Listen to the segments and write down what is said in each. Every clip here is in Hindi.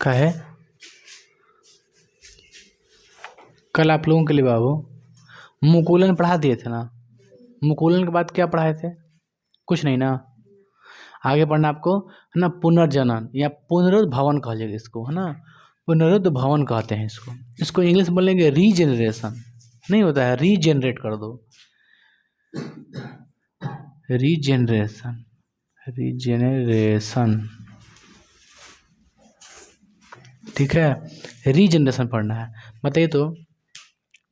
का है कल आप लोगों के लिए बाबू मुकूलन पढ़ा दिए थे ना। मुकूलन के बाद क्या पढ़ाए थे? कुछ नहीं ना। आगे पढ़ना आपको है ना, पुनर्जनन या पुनरुद्भवन कहा जाएगा इसको, है ना। पुनरुद्भवन कहते हैं इसको। इसको इंग्लिश में बोलेंगे रीजेनरेशन। नहीं होता है, रीजेनरेट कर दो, रीजेनरेशन, रीजेनरेशन। ठीक है, रीजेनरेशन पढ़ना है। बताइए तो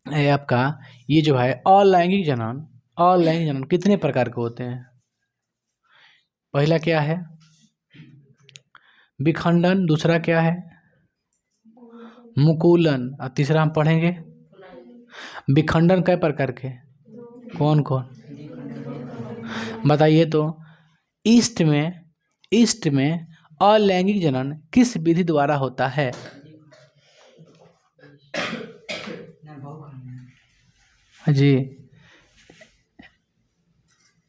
ये आपका ये जो है अलैंगिक जनन, अलैंगिक जनन कितने प्रकार के होते हैं? पहला क्या है? विखंडन। दूसरा क्या है? मुकूलन। और तीसरा हम पढ़ेंगे विखंडन। कई प्रकार के? कौन कौन बताइए तो। ईस्ट में अलैंगिक जनन किस विधि द्वारा होता है? जी,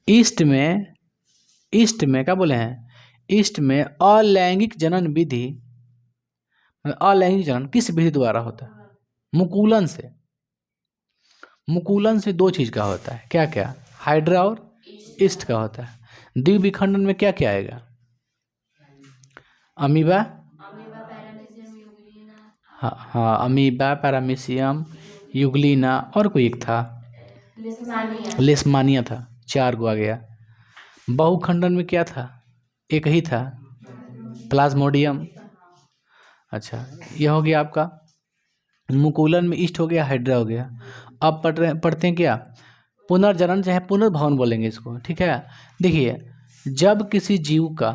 ईस्ट में क्या बोले हैं? ईस्ट में अलैंगिक जनन विधि, अलैंगिक जनन किस विधि द्वारा होता है? मुकूलन से। मुकूलन से दो चीज का होता है, क्या क्या? हाइड्रा और ईस्ट का होता है। द्विविखंडन में क्या क्या आएगा? अमीबा, हाँ हाँ, अमीबा, पैरामीशियम, यूग्लिना, और कोई एक था, लेशमानिया था। 4 गो आ गया। बहुखंडन में क्या था? एक ही था, प्लाज्मोडियम। अच्छा, यह हो गया आपका। मुकूलन में ईस्ट हो गया, हाइड्रा हो गया। अब पढ़ते हैं क्या? पुनर्जनन चाहे पुनर्भवन बोलेंगे इसको। ठीक है, देखिए, जब किसी जीव का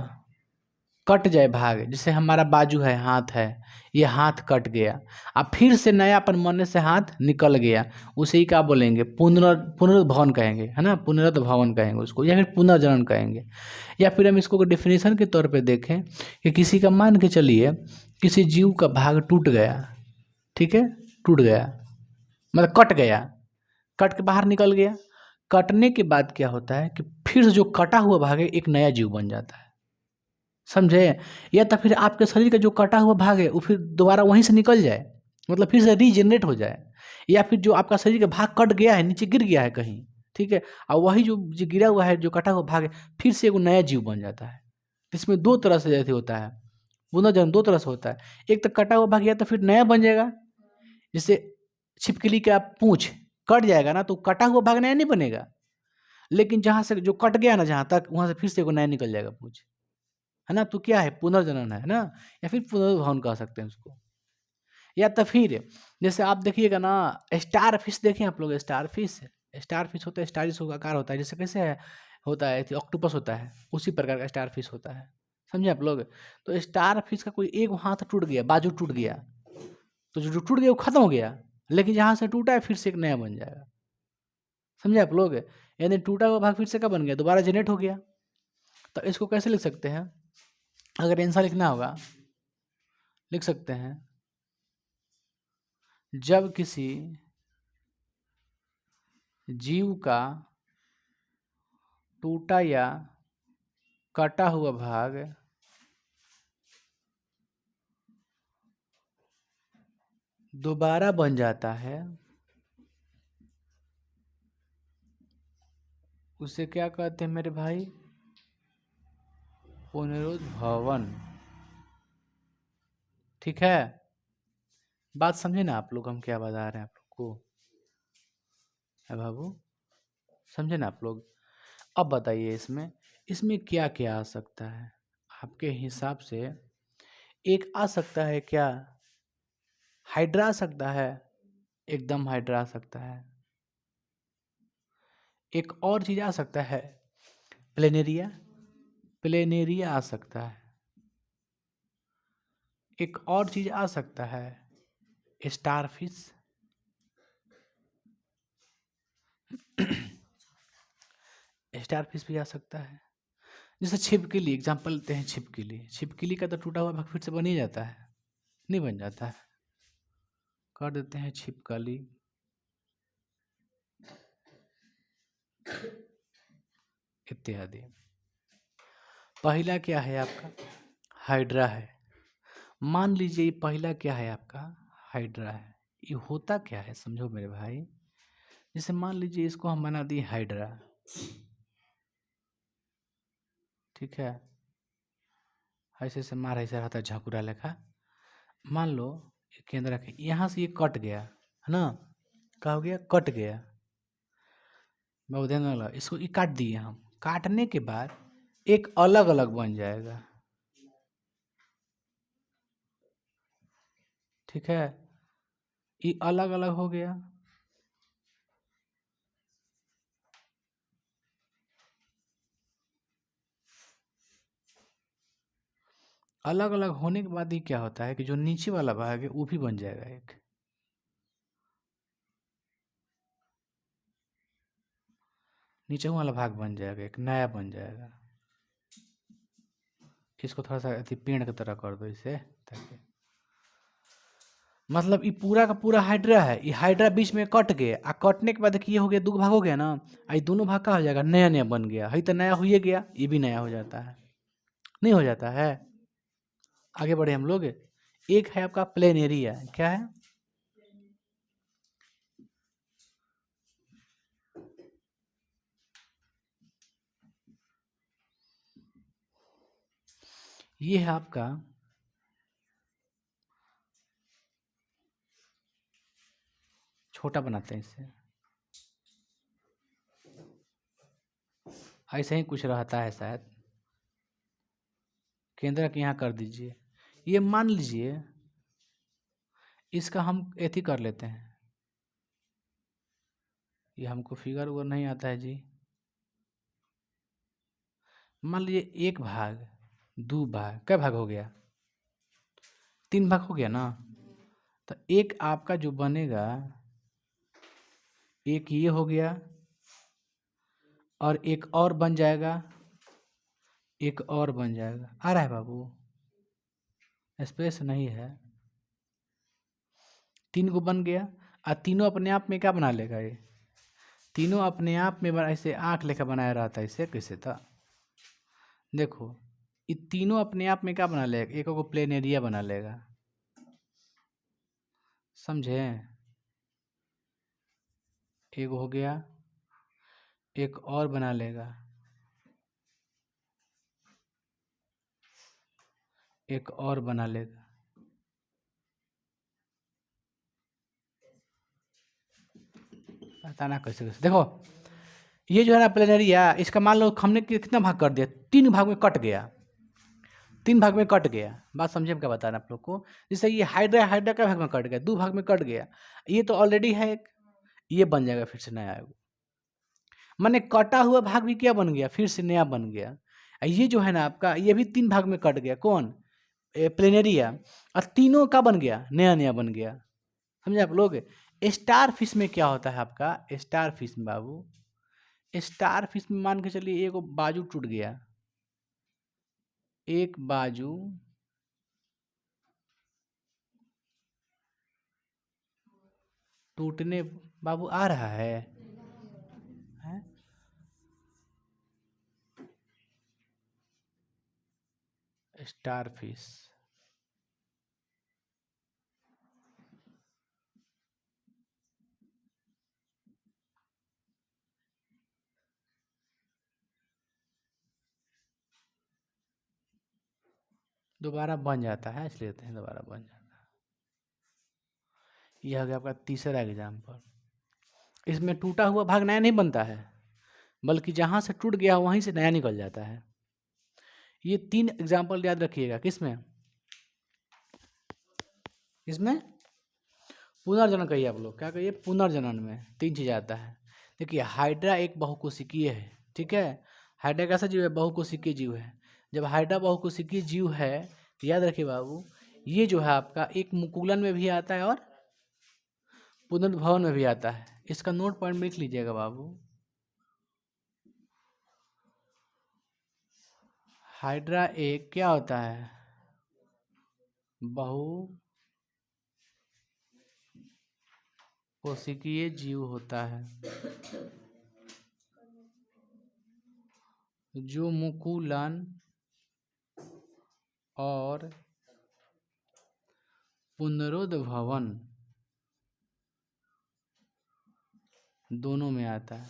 कट जाए भाग, जैसे हमारा बाजू है, हाथ है, ये हाथ कट गया, अब फिर से नयापन बनने से हाथ निकल गया, उसे ही क्या बोलेंगे? पुनर्भवन कहेंगे, है ना। पुनरुद्भवन कहेंगे उसको, या फिर पुनर्जनन कहेंगे। या फिर हम इसको डेफिनेशन के तौर पे देखें कि किसी का, मान के चलिए किसी जीव का भाग टूट गया, ठीक है, टूट गया मतलब कट गया, कट के बाहर निकल गया। कटने के बाद क्या होता है कि फिर से जो कटा हुआ भाग है एक नया जीव बन जाता है, समझे। या तो फिर आपके शरीर का जो कटा हुआ भाग है वो फिर दोबारा वहीं से निकल जाए, मतलब फिर से रीजनरेट हो जाए। या फिर जो आपका शरीर का भाग कट गया है, नीचे गिर गया है कहीं, ठीक है, और वही जो गिरा हुआ है, जो कटा हुआ भाग है, फिर से एक नया जीव बन जाता है। इसमें दो तरह से जैसे होता है, पुनर्जन्म दो तरह से होता है। एक तो कटा हुआ भाग या तो फिर नया बन जाएगा, जैसे छिपकली का पूंछ कट जाएगा ना, तो कटा हुआ भाग नया नहीं बनेगा, लेकिन जहाँ से जो कट गया ना, जहाँ तक, वहाँ से फिर से एक नया निकल जाएगा पूंछ, है ना। तो क्या है? पुनर्जनन है ना, या फिर पुनर्भवन कह सकते हैं उसको। या तो फिर जैसे आप देखिएगा ना, स्टार फिश देखें आप लोग, स्टार फिश, स्टार फिश होता है, स्टारिश आकार होता है, जैसे कैसे है, होता है ऑक्टोपस होता है, उसी प्रकार का स्टार फिश होता है, समझे आप लोग। तो स्टार फिश का कोई एक हाथ टूट गया, बाजू टूट गया, तो जो टूट गया वो खत्म हो गया, लेकिन जहाँ से टूटा है फिर से एक नया बन जाएगा, समझे आप लोग। यानी टूटा हुआ भाग फिर से क्या बन गया? दोबारा जनरेट हो गया। तो इसको कैसे लिख सकते हैं? अगर आंसर लिखना होगा, लिख सकते हैं, जब किसी जीव का टूटा या कटा हुआ भाग दोबारा बन जाता है, उसे क्या कहते हैं मेरे भाई? पुनरुद्भवन। ठीक है, बात समझे ना आप लोग, हम क्या बता रहे हैं आप लोग को, है बाबू, समझे ना आप लोग। अब बताइए इसमें इसमें क्या क्या आ सकता है आपके हिसाब से? एक आ सकता है क्या? हाइड्रा आ सकता है, एकदम हाइड्रा आ सकता है। एक और चीज आ सकता है, प्लेनेरिया, प्लेनेरिया आ सकता है। एक और चीज आ सकता है, स्टारफिश। स्टारफिश भी आ सकता है। जैसे छिपकली, एग्जाम्पल लेते हैं छिपकली। छिपकली का तो टूटा हुआ भाग फिर से बन ही जाता है, नहीं बन जाता है? कर देते हैं छिपकली, इत्यादि। पहला क्या है आपका? हाइड्रा है। मान लीजिए ये पहला क्या है आपका, हाइड्रा है। ये होता क्या है समझो मेरे भाई, जैसे मान लीजिए इसको हम बना दिए हाइड्रा, ठीक है, ऐसे ऐसे मार ऐसे रहता है झाकुरा लेखा। मान लो ये केंद्र रखे, यहाँ से ये कट गया है ना, क्या हो गया, कट गया। बाबू ध्यान वाला, इसको ये काट दिए हम, काटने के बाद एक अलग अलग बन जाएगा, ठीक है, ये अलग अलग हो गया। अलग अलग होने के बाद ही क्या होता है कि जो नीचे वाला भाग है वो भी बन जाएगा एक, नीचे वाला भाग बन जाएगा, एक नया बन जाएगा। इसको थोड़ा सा अति पेड़ की तरह कर दो इसे, ताकि मतलब ये पूरा का पूरा हाइड्रा है, ये हाइड्रा बीच में कट गया, आ कटने के बाद देखिए ये हो गया, दो भाग हो गया ना, ये दोनों भाग का हो जाएगा, नया नया बन गया है, तो नया हो ही गया, ये भी नया हो जाता है, नहीं हो जाता है। आगे बढ़े हम लोग, एक है आपका प्लेन एरिया, क्या है, ये है आपका छोटा बनाते हैं इसे, ऐसे ही कुछ रहता है शायद, केंद्र के यहाँ कर दीजिए। ये मान लीजिए इसका हम एथी कर लेते हैं, ये हमको फिगर वो नहीं आता है जी। मान लीजिए एक भाग, दो भाग, क्या भाग हो गया, तीन भाग हो गया ना, तो एक आपका जो बनेगा, एक ये हो गया और एक और बन जाएगा, एक और बन जाएगा, आ रहा है बाबू, स्पेस नहीं है, तीन को बन गया, और तीनों अपने आप में क्या बना लेगा, ये तीनों अपने आप में ऐसे आँख लेखा बनाया रहता है, इसे कैसे था, देखो ये तीनों अपने आप में क्या बना लेगा, एक को प्लेन एरिया बना लेगा, समझे, एक हो गया, एक और बना लेगा, एक और बना लेगा, पता ना कैसे कैसे, देखो ये जो है ना प्लेन एरिया, इसका मान लो हमने कितना भाग कर दिया, तीन भाग में कट गया, तीन भाग में कट गया, बात समझे हम क्या बता रहे हैं आप लोग को, जैसे ये हाइड्रा, हाइड्रा का भाग में कट गया, दो भाग में कट गया, ये तो ऑलरेडी है एक, ये बन जाएगा फिर से नया आएगा, माने कटा हुआ भाग भी क्या बन गया, फिर से नया बन गया। ये जो है ना आपका, ये भी तीन भाग में कट गया, कौन, प्लेनेरिया, और तीनों का बन गया, नया नया बन गया, समझे आप लोग। स्टार फिश में क्या होता है आपका, स्टार फिश में बाबू, स्टार फिश में मान के चलिए एक बाजू टूट गया, एक बाजू टूटने, बाबू आ रहा है, हैं? स्टार फिश, दोबारा बन जाता है, इसलिए कहते हैं दोबारा बन जाता है। यह हो गया आपका तीसरा एग्जाम्पल। इसमें टूटा हुआ भाग नया नहीं बनता है, बल्कि जहाँ से टूट गया वहीं से नया निकल जाता है। ये तीन एग्जाम्पल याद रखिएगा, किसमें, इसमें पुनर्जनन कहिए आप लोग, क्या कहिए, पुनर्जनन में तीन चीज आता है। देखिए हाइड्रा एक बहुकोशिकीय है, ठीक है, हाइड्रा कैसा जीव है, बहुकोशिकीय जीव है। जब हाइड्रा बहुकोशिकीय जीव है तो याद रखिए बाबू, ये जो है आपका एक मुकुलन में भी आता है और पुनर्भवन में भी आता है, इसका नोट पॉइंट में लिख लीजिएगा बाबू। हाइड्रा एक क्या होता है, बहु कोशिकीय जीव होता है, जो मुकुलन और पुनरुद्भवन दोनों में आता है।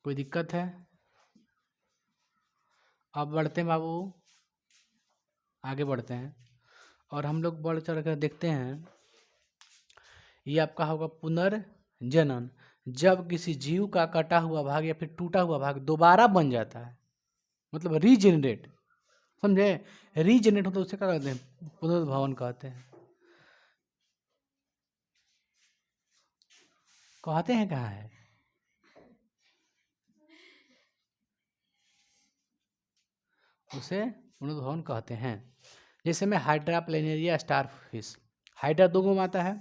कोई दिक्कत है? अब बढ़ते हैं बाबू, आगे बढ़ते हैं और हम लोग बढ़ चढ़ कर देखते हैं। ये आपका होगा पुनर्जनन, जब किसी जीव का कटा हुआ भाग या फिर टूटा हुआ भाग दोबारा बन जाता है, मतलब रीजेनरेट, समझे? रीजेनरेट होता है उसे क्या कहते हैं? पुनरुद्भवन कहते हैं। कहते हैं कहाँ है? उसे पुनरुद्भवन कहते हैं। जैसे में hydra planaria star fish, hydra दो में आता है,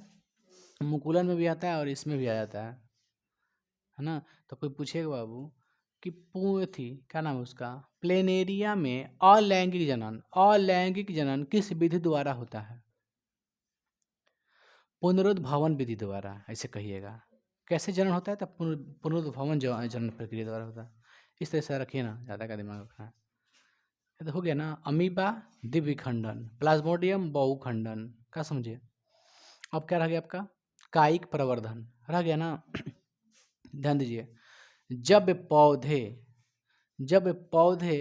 मुकुलन में भी आता है और इसमें भी आ जाता है ना। तो कोई पूछेगा बाबू कि थी क्या नाम है उसका, प्लेनेरिया में अलैंगिक जनन किस विधि द्वारा होता है? पुनरुद्भवन विधि द्वारा, ऐसे कहिएगा। कैसे जनन होता है? तब पुनरुद्भवन जनन प्रक्रिया द्वारा होता है। इस तरह से रखिए ना, ज़्यादा का दिमाग रखना है। तो हो गया ना, अमीबा द्विविखंडन, प्लाज्मोडियम बहुखंडन का समझिए। अब क्या रह गया आपका? कायिक प्रवर्धन रह गया ना। ध्यान दीजिए, जब पौधे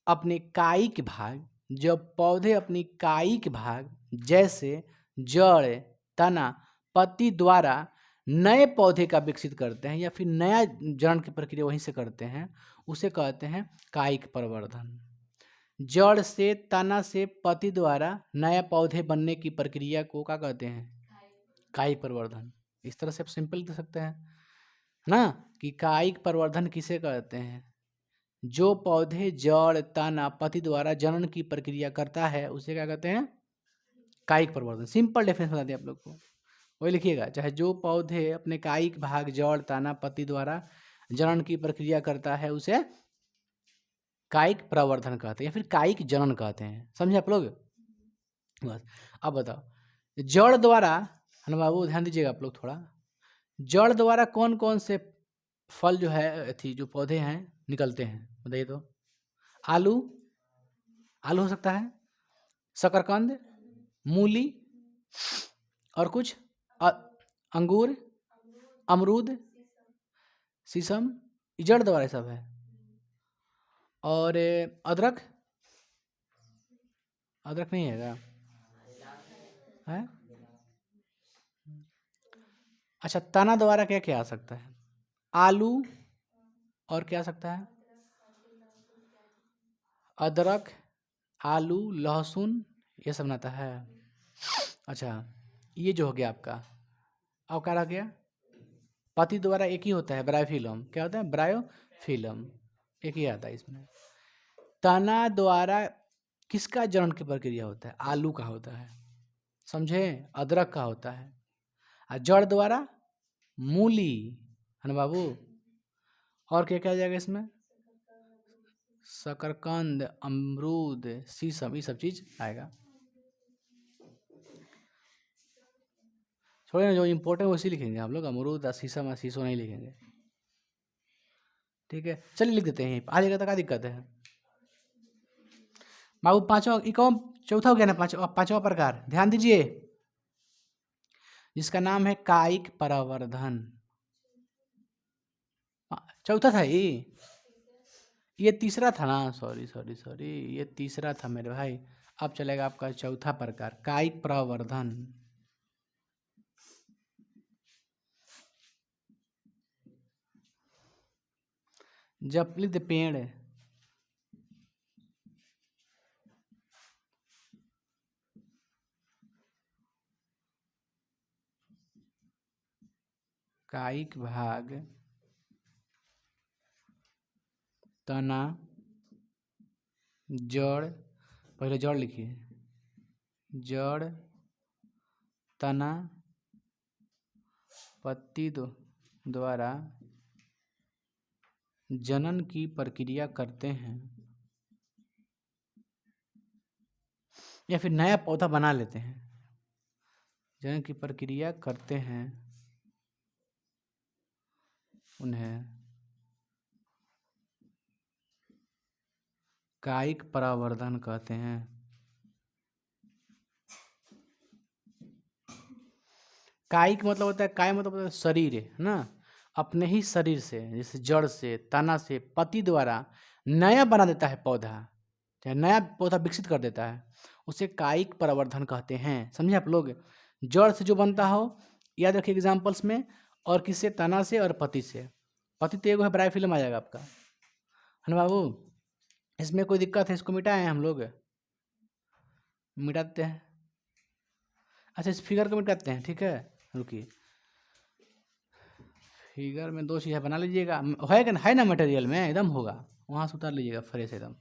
अपने कायिक भाग, जब पौधे अपनी कायिक भाग जैसे जड़, तना, पत्ती द्वारा नए पौधे का विकसित करते हैं या फिर नया जनन की प्रक्रिया वहीं से करते हैं, उसे कहते हैं कायिक प्रवर्धन। जड़ से, तना से, पत्ती द्वारा नया पौधे बनने की प्रक्रिया को क्या कहते हैं? कायिक प्रवर्धन। इस तरह से आप सिंपल दे सकते हैं ना कि कायिक प्रवर्धन किसे कहते हैं? जो पौधे जड़, तना, पत्ती द्वारा जनन की प्रक्रिया करता है उसे क्या कहते हैं? कायिक प्रवर्धन। सिंपल डेफिनेशन बता दिया आप लोग को, वही लिखिएगा। चाहे जो पौधे अपने कायिक भाग जड़, तना, पत्ती द्वारा जनन की प्रक्रिया करता है उसे कायिक प्रवर्धन कहते हैं या फिर कायिक जनन कहते हैं। समझे आप लोग? बस अब बताओ, जड़ द्वारा, है ना बाबू, ध्यान दीजिएगा आप लोग थोड़ा। जड़ द्वारा कौन कौन से फल जो है थी जो पौधे हैं निकलते हैं, बताइए तो। आलू, आलू हो सकता है, शकरकंद, मूली, और कुछ अंगूर, अमरूद, शीशम, जड़ द्वारा सब है। और अदरक, अदरक नहीं है? अच्छा, तना द्वारा क्या क्या आ सकता है? आलू, और क्या आ सकता है? अदरक, आलू, लहसुन, ये सब बनाता है। अच्छा, ये जो हो गया आपका। अब क्या रह गया? पत्ती द्वारा एक ही होता है, ब्रायोफिलम। क्या होता है? ब्रायोफिलम, एक ही आता है इसमें। तना द्वारा किसका जनन की प्रक्रिया होता है? आलू का होता है, समझे? अदरक का होता है। और जड़ द्वारा मूली, है ना बाबू। और क्या क्या जाएगा इसमें? शकरकंद, अमरूद, शीशम, ये सब चीज आएगा। छोड़े ना, जो इम्पोर्टेंट उसी लिखेंगे हम लोग, अमरूद और शीशम और शीशो नहीं लिखेंगे, ठीक है? चलिए लिख देते हैं, आ जाएगा तो क्या दिक्कत है बाबू। पांचवा इकॉम चौथा हो गया ना, पांचवा प्रकार, ध्यान दीजिए, जिसका नाम है कायिक प्रवर्धन। चौथा था ये तीसरा था ना, सॉरी सॉरी सॉरी, ये तीसरा था मेरे भाई। अब चलेगा आपका चौथा प्रकार, कायिक प्रवर्धन। जब लिख दे पेड़, कायिक भाग, तना, जड़, पहले जड़ लिखिए, जड़, तना, पत्ती द्वारा जनन की प्रक्रिया करते हैं या फिर नया पौधा बना लेते हैं, जनन की प्रक्रिया करते हैं, उन्हें कायिक परावर्धन कहते हैं। कायिक मतलब होता है, काय मतलब होता है शरीर, है ना। अपने ही शरीर से, जैसे जड़ से, तना से, पति द्वारा नया बना देता है पौधा, चाहे नया पौधा विकसित कर देता है, उसे कायिक परावर्धन कहते हैं। समझे आप लोग। जड़ से जो बनता हो, याद रखिए एग्जाम्पल्स में, और किससे, तना से और पति से। पति तो एगो है, ब्रायोफिल्म आ जाएगा आपका, है ना बाबू। इसमें कोई दिक्कत है, इसको मिटाएं हम लोग, मिटा देते हैं। अच्छा, इस फिगर को मिटाते हैं, ठीक है, रुकिए। फिगर में दो चीज़ है, बना लीजिएगा, है ना मटेरियल में, एकदम होगा, वहाँ से उतार लीजिएगा फ्रेश एकदम।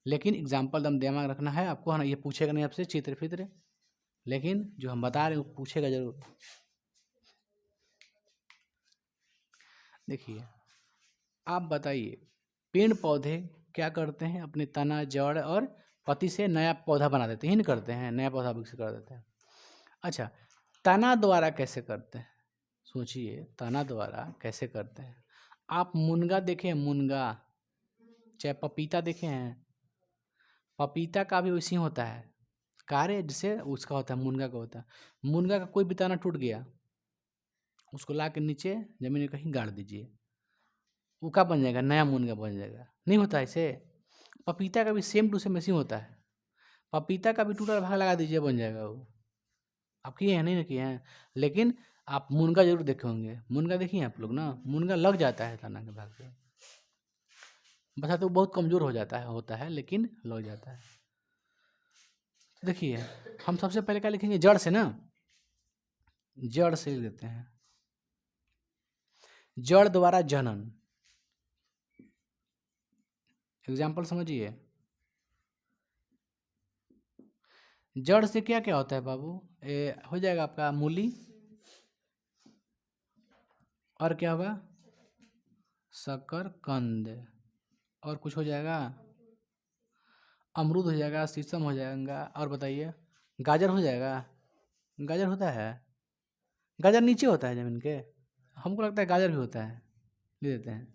लेकिन एग्जाम्पल एकदम दिमाग रखना है आपको, है ना। ये पूछेगा नहीं आपसे चित्र फित्र, लेकिन जो हम बता रहे हैं वो पूछेगा जरूर। देखिए, आप बताइए, पेड़ पौधे क्या करते हैं, अपने तना, जड़ और पत्ती से नया पौधा बना देते हैं, नहीं करते हैं, नया पौधा विकसित कर देते हैं। अच्छा, तना द्वारा कैसे करते हैं, सोचिए, तना द्वारा कैसे करते हैं। आप मुनगा देखे हैं, मुनगा, चाहे पपीता देखे हैं, पपीता का भी वैसे ही होता है कार्य, जिससे उसका होता है, मुनगा का होता है। मुनगा का कोई भी तना टूट गया, उसको ला के नीचे जमीन में कहीं गाड़ दीजिए, वो क्या बन जाएगा, नया मुनगा बन जाएगा। नहीं होता ऐसे। पपीता का भी सेम टू सेम ऐसे ही होता है। पपीता का भी टूटा भाग लगा दीजिए, बन जाएगा वो। आप किए हैं, नहीं ना किए हैं, लेकिन आप मुनगा जरूर देखे होंगे। मुनगा देखिए आप लोग ना, मुनगा लग जाता है तना के भाग से, बस तो बहुत कमजोर हो जाता है, होता है, लेकिन लग जाता है। तो देखिए, हम सबसे पहले क्या लिखेंगे, जड़ से ना, जड़ से लिख देते हैं। जड़ द्वारा जनन, एग्जाम्पल समझिए। जड़ से क्या क्या होता है बाबू, हो जाएगा आपका मूली, और क्या होगा, शकरकंद, और कुछ हो जाएगा, अमरूद हो जाएगा, शीशम हो जाएगा, और बताइए, गाजर हो जाएगा। गाजर होता है, गाजर नीचे होता है जमीन के, हमको लगता है गाजर भी होता है, ले देते हैं,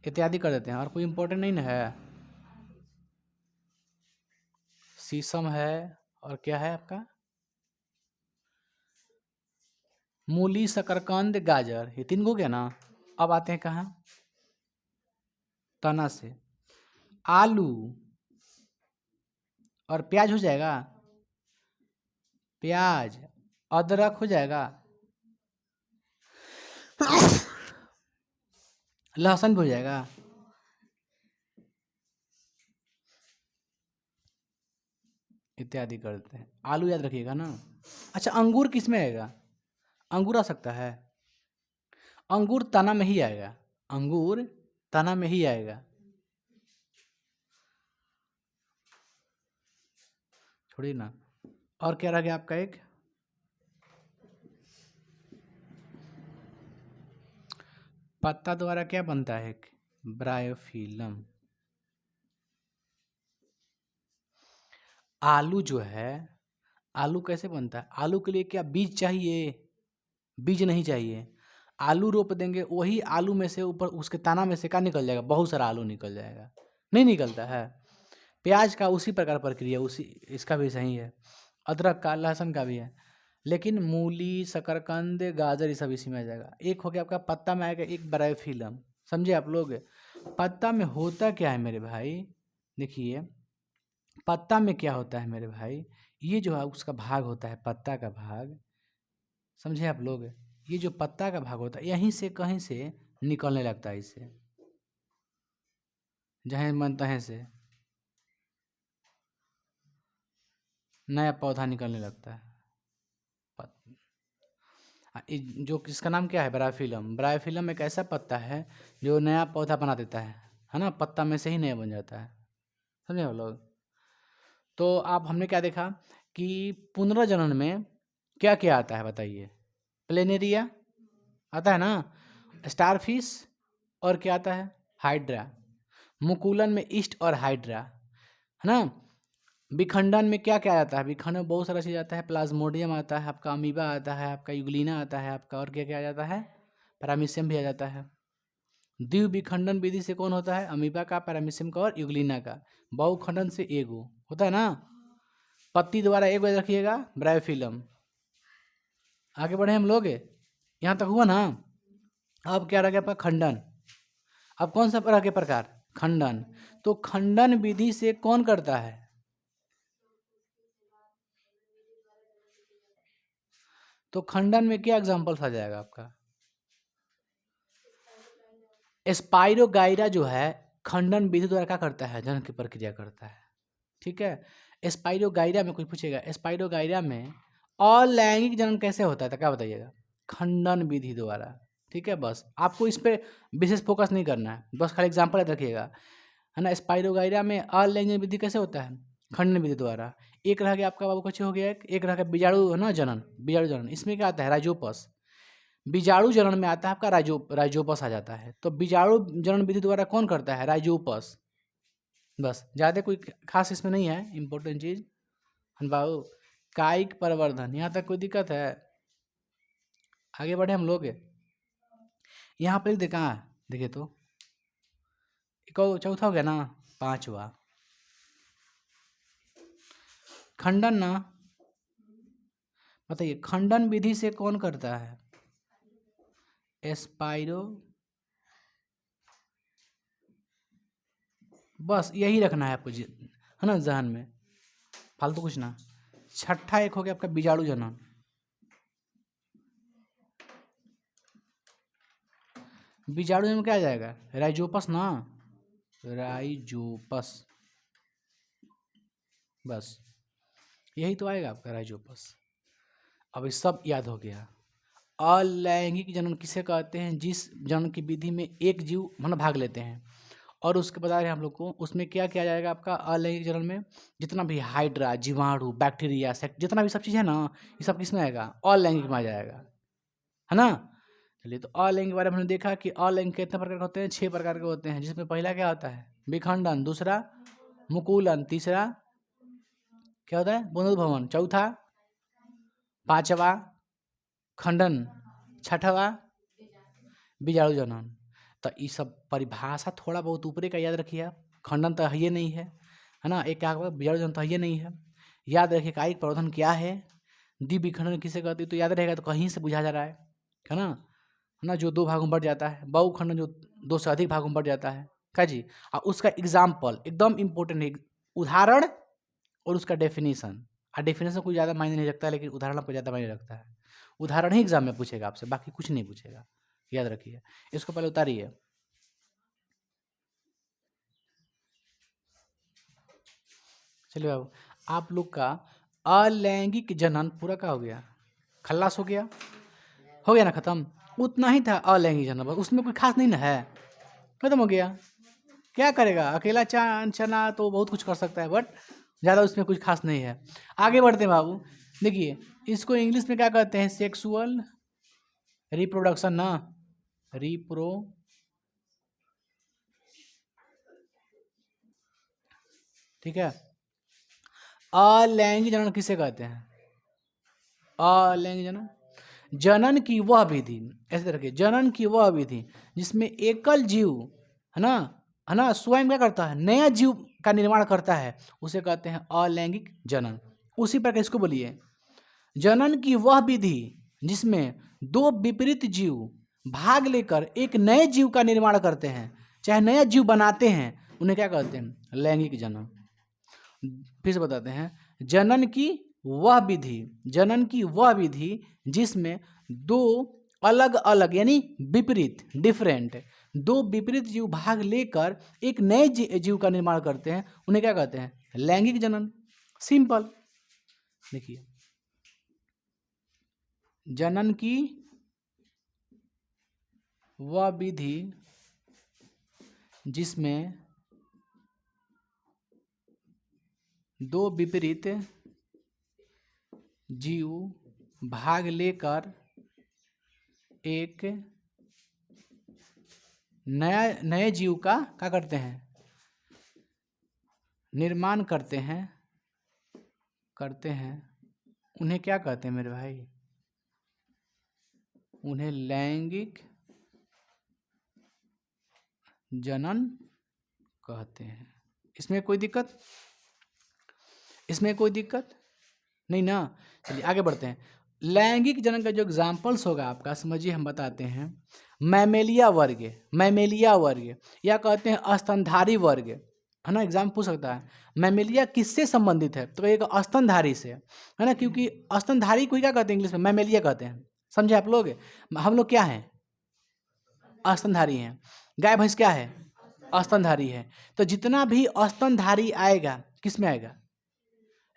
इत्यादि कर देते हैं। और कोई इम्पोर्टेंट नहीं ना है, शीशम है, और क्या है आपका, मूली, शकरकंद, गाजर, ये तीन हो गया ना। अब आते हैं कहाँ, तना से। आलू और प्याज हो जाएगा, प्याज, अदरक हो जाएगा, लहसुन भी हो जाएगा। इत्यादि करते हैं। आलू याद रखिएगा ना। अच्छा, अंगूर किस में आएगा, अंगूर आ सकता है, अंगूर तना में ही आएगा, अंगूर तना में ही आएगा। छोड़िए ना, और क्या रह गया आपका, एक पत्ता द्वारा क्या बनता है, एक ब्रायोफिलम। आलू जो है, आलू कैसे बनता है, आलू के लिए क्या बीज चाहिए, बीज नहीं चाहिए। आलू रोप देंगे, वही आलू में से ऊपर उसके तना में से क्या निकल जाएगा, बहुत सारा आलू निकल जाएगा, नहीं निकलता है। प्याज का उसी प्रकार प्रक्रिया, उसी, इसका भी सही है, अदरक का, लहसुन का भी है। लेकिन मूली, शकरकंद, गाजर, ये सब इसी में आ जाएगा। एक हो गया आपका पत्ता में आएगा, एक ब्रायोफिलम। समझे आप लोग। पत्ता में होता क्या है मेरे भाई, देखिए, पत्ता में क्या होता है मेरे भाई, ये जो है उसका भाग होता है, पत्ता का भाग, समझे आप लोग। ये जो पत्ता का भाग होता है, यहीं से कहीं से निकलने लगता है, इससे जहाँ मन तहीं से नया पौधा निकलने लगता है। जो किसका नाम क्या है, ब्रायोफिलम। ब्रायोफिलम एक ऐसा पत्ता है जो नया पौधा बना देता है ना, पत्ता में से ही नया बन जाता है। समझे आप लोग। तो आप, हमने क्या देखा कि पुनर्जनन में क्या क्या आता है बताइए, प्लेनेरिया आता है ना, स्टारफिश, और क्या आता है, हाइड्रा। मुकुलन में ईस्ट और हाइड्रा, है ना। विखंडन में क्या क्या आता है, विखंडन में बहुत सारा चीज़ आता है, प्लाज्मोडियम आता है आपका, अमीबा आता है आपका, यूग्लिना आता है आपका, और क्या क्या आ जाता है, पैरामीशियम भी आ जाता है। द्विविखंडन विधि से कौन होता है? अमीबा का, पैरामीशियम का और यूग्लिना का। बहुखंडन से एगो होता है ना। पत्ती द्वारा एगो याद रखिएगा, ब्रायोफिलम। आगे बढ़े हम लोग, यहाँ तक हुआ ना। अब क्या रह गया आपका? खंडन। अब कौन सा रह गया प्रकार? खंडन। तो खंडन विधि से कौन करता है? तो खंडन में क्या एग्जाम्पल्स आ जाएगा आपका? स्पाइरोगाइरा जो है खंडन विधि द्वारा क्या करता है? जनन की प्रक्रिया करता है। ठीक है। स्पाइरोगाइरा में कुछ पूछेगा, स्पाइरोगाइरा में अलैंगिक जनन कैसे होता है तो क्या बताइएगा? खंडन विधि द्वारा। ठीक है, बस आपको इस पे विशेष फोकस नहीं करना है, बस खाली एग्जाम्पल याद रखिएगा, है ना। स्पाइरोगाइरा में अलैंगिक विधि कैसे होता है? खंडन विधि द्वारा। एक रह गया आपका बाबू, कुछ हो गया, एक रह गया बीजाणु, है ना, जनन। बीजाणु जनन इसमें क्या आता है? राइजोपस। बीजाणु जनन में आता है आपका राइजोपस आ जाता है। तो बीजाणु जनन विधि द्वारा कौन करता है? राइजोपस। बस, ज़्यादा कोई खास इसमें नहीं है इम्पोर्टेंट चीज़ बाबू। कायिक प्रवर्धन, यहाँ तक कोई दिक्कत है? आगे बढ़े हम लोग, यहाँ पर लिख कहाँ देखिए तो, चौथा हो गया ना, पांचवा खंडन ना। बताइए खंडन विधि से कौन करता है? एस्पाइरो। बस यही रखना है आपको, है ना, जहन में, फालतू कुछ ना। छठा एक हो गया आपका बीजाणु जनन। बीजाणु जनन क्या आ जाएगा? राइजोपस ना, राइजोपस। बस यही तो आएगा आपका राइजोपस। अब ये सब याद हो गया। अलैंगिक जनन किसे कहते हैं? जिस जनन की विधि में एक जीव मतलब भाग लेते हैं, और उसके बता रहे हैं हम लोग को, उसमें क्या किया जाएगा आपका अलैंगिक जनन में? जितना भी हाइड्रा, जीवाणु, बैक्टीरिया, जितना भी सब चीज़ है ना, ये सब किस में आएगा? अलैंगिक में आ जाएगा, है ना। चलिए, तो अलैंगिक के बारे में हमने देखा कि अलैंगिक कितने प्रकार के होते हैं? 6 प्रकार के होते हैं, जिसमें पहला क्या होता है? विखंडन। दूसरा मुकुलन। तीसरा क्या होता है? पुनरुद्भवन। चौथा पांचवा खंडन। छठवा बीजाणु जनन। तो ये सब परिभाषा थोड़ा बहुत ऊपरे का याद रखिए आप। खंडन तो है नहीं है ना। एक क्या बीजाणु जनन तो है नहीं है। याद रखिए कायिक प्रवर्धन क्या है, द्विविखंडन किसे कहते हैं, तो याद रहेगा तो कहीं से बुझा जा रहा है ना। है ना, जो 2 भागों में बढ़ जाता है। बहुखंडन जो 2 से अधिक भागों में बढ़ जाता है, क्या जी। और उसका एग्जाम्पल एकदम इम्पोर्टेंट है, उदाहरण और उसका डेफिनेशन। और डेफिनेशन कोई ज़्यादा मायने नहीं रखता है, लेकिन उदाहरण पर ज़्यादा मायने रखता है। उदाहरण ही एग्जाम में पूछेगा आपसे, बाकी कुछ नहीं पूछेगा, याद रखिए। इसको पहले उतारिए। चलिए बाबू, आप लोग का अलैंगिक जनन पूरा का हो गया, खल्लास हो गया ना, खत्म। उतना ही था अलैंगिक जनन, बस उसमें कोई खास नहीं ना है, खत्म हो गया। क्या करेगा अकेला चना तो बहुत कुछ कर सकता है, बट ज़्यादा उसमें कुछ खास नहीं है। आगे बढ़ते हैं बाबू। देखिए इसको इंग्लिश में क्या कहते हैं? सेक्सुअल रिप्रोडक्शन ना, रिप्रो ठीक है। अलैंगिक जनन किसे कहते हैं? अलैंगिक जनन, जनन की वह विधि, ऐसे रखिए, जनन की वह विधि जिसमें एकल जीव, है ना, स्वयं क्या करता है? नया जीव का निर्माण करता है, उसे कहते हैं अलैंगिक जनन। उसी प्रकार इसको बोलिए, जनन की वह विधि जिसमें 2 विपरीत जीव भाग लेकर एक नए जीव का निर्माण करते हैं, चाहे नया जीव बनाते हैं, उन्हें क्या कहते हैं? लैंगिक जनन। फिर से बताते हैं, जनन की वह विधि, जनन की वह विधि जिसमें 2 अलग अलग यानी विपरीत, डिफरेंट 2 विपरीत जीव भाग लेकर एक नए जीव का निर्माण करते हैं, उन्हें क्या कहते हैं? लैंगिक जनन। सिंपल। देखिए, जनन की वह विधि जिसमें 2 विपरीत जीव भाग लेकर एक नए जीव का क्या करते हैं? निर्माण करते हैं, उन्हें क्या कहते हैं मेरे भाई? उन्हें लैंगिक जनन कहते हैं। इसमें कोई दिक्कत, इसमें कोई दिक्कत नहीं ना। चलिए आगे बढ़ते हैं। लैंगिक जनन का जो एग्जाम्पल्स होगा आपका, समझिए हम बताते हैं। मैमेलिया वर्ग, मैमेलिया वर्ग, या कहते हैं स्तनधारी वर्ग, है ना। एग्जाम पूछ सकता है मैमेलिया किससे संबंधित है, तो एक स्तनधारी से, है ना, क्योंकि स्तनधारी को क्या कहते हैं इंग्लिश में, मैमेलिया कहते हैं। समझे आप लोग, हम लोग क्या हैं, स्तनधारी हैं। गाय भैंस क्या है, स्तनधारी है। तो जितना भी स्तनधारी आएगा किस में आएगा,